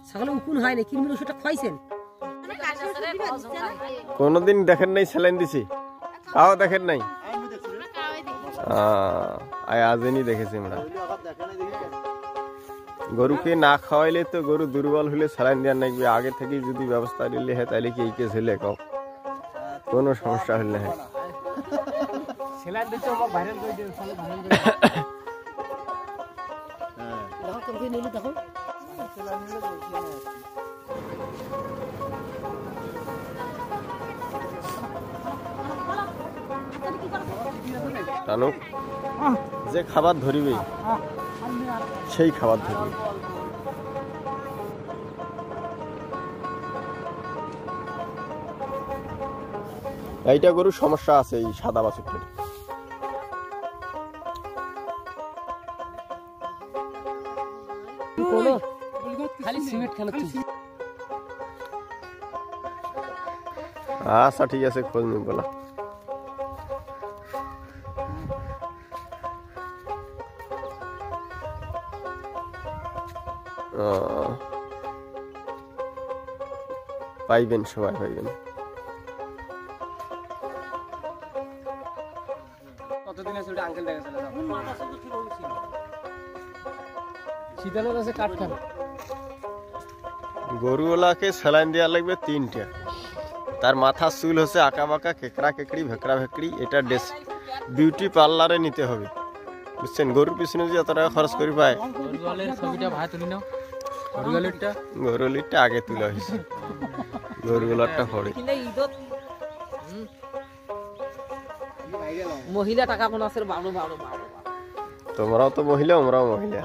ছাগলে উকুন হয় না, কৃমির ওষুধটা খাইছেন? কোনদিন দেখেন নাই স্যালাইন দিছি? তাও দেখেন নাই? আজই দেখেছি আমরা। গরুকে না খাওয়াইলে তো গরু দুর্বল হলে স্যালাইন দেওয়ার নাকবে। আগে থেকে যদি ব্যবস্থা নিলে হয় তাহলে কি এই কেস হলে কম কোনো সমস্যা হলে হয়। টানুক যে খাবার ধরিবে সেই খাবার ধরবে। এইটা গরুর সমস্যা আছে, এই সাদা বাছুরটার। আচ্ছা ঠিক আছে, খোঁজ নিব বলা। পাইবেন, সবাই পাইবেন। কতদিন আছে ওটা আঙ্কেল দেখাছিল না? শীতলের কাছে কাটখান। গরুওয়ালাকে স্যালাইন দেওয়া লাগবে 3টা। তার মাথার চুল হচ্ছে আঁকা বাঁকা, কেকড়া কেকড়ি, ভেকড়া ভেকড়ি। এটা বিউটি পার্লারে নিতে হবে, বুঝছেন? গরুর পিছনে যে এত টাকা খরচ করি পায়। গরুলিরটা আগে তোলা হয়েছে, গরুগুলারটা পরে। মহিলা টাকা কোন আছে? তোমরাও তো মহিলা, আমরাও মহিলা।